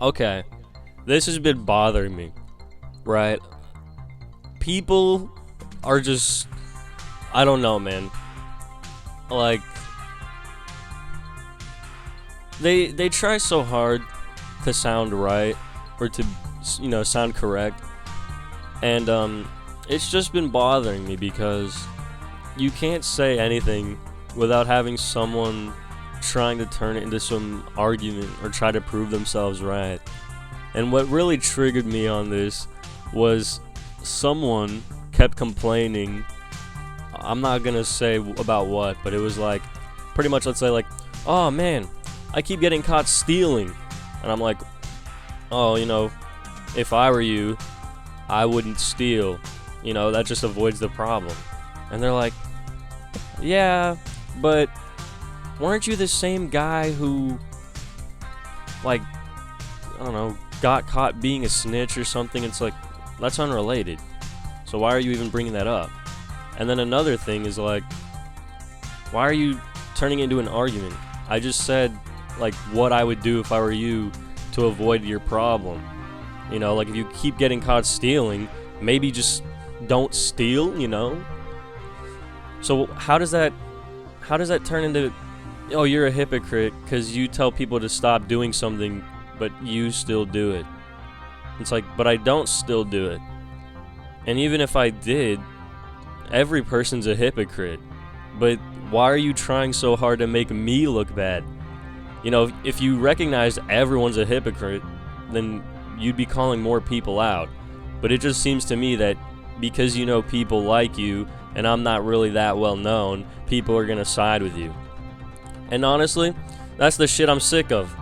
Okay, this has been bothering me, right? People are just, I don't know, man. Like, they try so hard to sound right or to, sound correct. And it's just been bothering me because you can't say anything without having someone trying to turn it into some argument or try to prove themselves right. And what really triggered me on this was someone kept complaining. I'm not gonna say about what, but it was like, pretty much, let's say, like, oh man, I keep getting caught stealing. And I'm like, oh, if I were you, I wouldn't steal. That just avoids the problem. And they're like, yeah, but weren't you the same guy who, like, I don't know, got caught being a snitch or something? It's like, that's unrelated. So why are you even bringing that up? And then another thing is like, why are you turning it into an argument? I just said, like, what I would do if I were you to avoid your problem. Like, if you keep getting caught stealing, maybe just don't steal, So how does that turn into, oh, you're a hypocrite because you tell people to stop doing something, but you still do it? It's like, but I don't still do it. And even if I did, every person's a hypocrite. But why are you trying so hard to make me look bad? If you recognized everyone's a hypocrite, then you'd be calling more people out. But it just seems to me that because people like you and I'm not really that well known, people are gonna side with you. And honestly, that's the shit I'm sick of.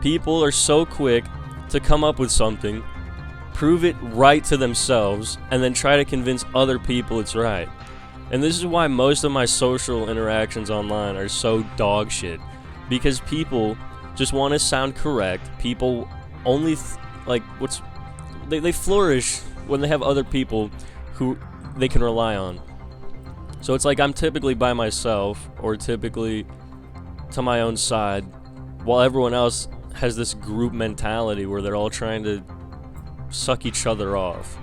People are so quick to come up with something, prove it right to themselves, and then try to convince other people it's right. And this is why most of my social interactions online are so dog shit. Because people just want to sound correct. People only they flourish when they have other people who they can rely on. So it's like I'm typically by myself or typically to my own side, while everyone else has this group mentality where they're all trying to suck each other off.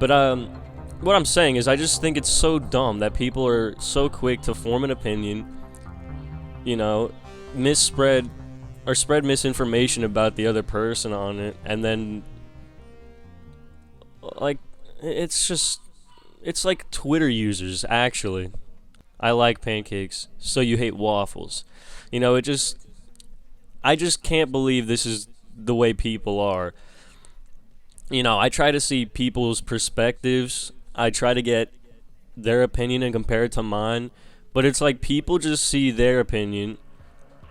But what I'm saying is I just think it's so dumb that people are so quick to form an opinion, spread misinformation about the other person on it, and then, like, it's like Twitter users, actually. I like pancakes, so you hate waffles. I just can't believe this is the way people are. I try to see people's perspectives. I try to get their opinion and compare it to mine. But it's like people just see their opinion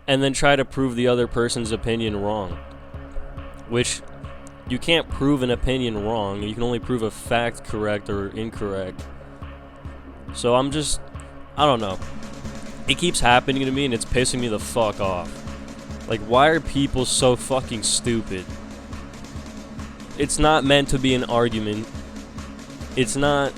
and then try to prove the other person's opinion wrong. Which, you can't prove an opinion wrong. You can only prove a fact correct or incorrect. So I don't know. It keeps happening to me and it's pissing me the fuck off. Like, why are people so fucking stupid? It's not meant to be an argument. It's not...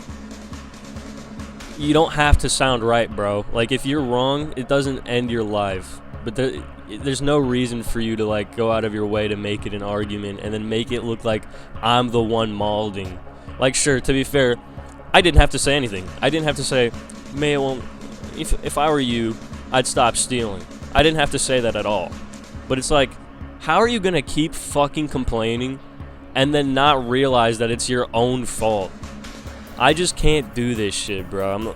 You don't have to sound right, bro. Like, if you're wrong, it doesn't end your life. But there's no reason for you to, like, go out of your way to make it an argument and then make it look like I'm the one malding. Like, sure, to be fair, I didn't have to say anything. I didn't have to say, well, if I were you, I'd stop stealing. I didn't have to say that at all. But it's like, how are you gonna keep fucking complaining and then not realize that it's your own fault? I just can't do this shit, bro.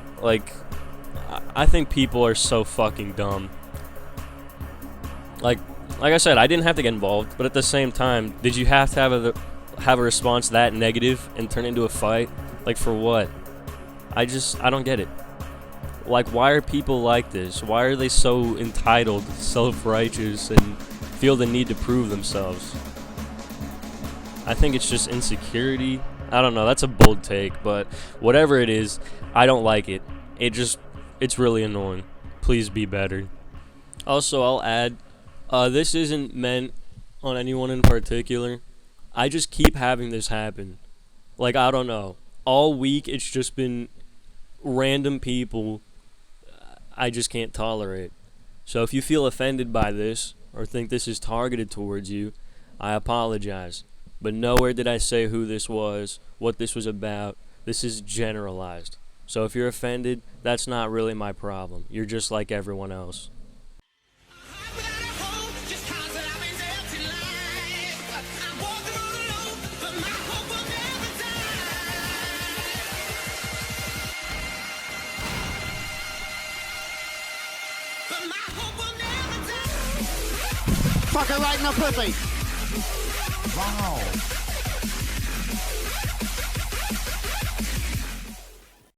I think people are so fucking dumb. Like I said, I didn't have to get involved, but at the same time, did you have to have a response that negative and turn it into a fight? Like, for what? I don't get it. Like, why are people like this? Why are they so entitled, self-righteous, and feel the need to prove themselves? I think it's just insecurity. I don't know, that's a bold take, but whatever it is, I don't like it. It's really annoying. Please be better. Also, I'll add, this isn't meant on anyone in particular. I just keep having this happen. Like, I don't know. All week, it's just been random people I just can't tolerate. So if you feel offended by this, or think this is targeted towards you, I apologize. But nowhere did I say who this was, what this was about. This is generalized. So if you're offended, that's not really my problem. You're just like everyone else. Fucker right in the pussy. Wow.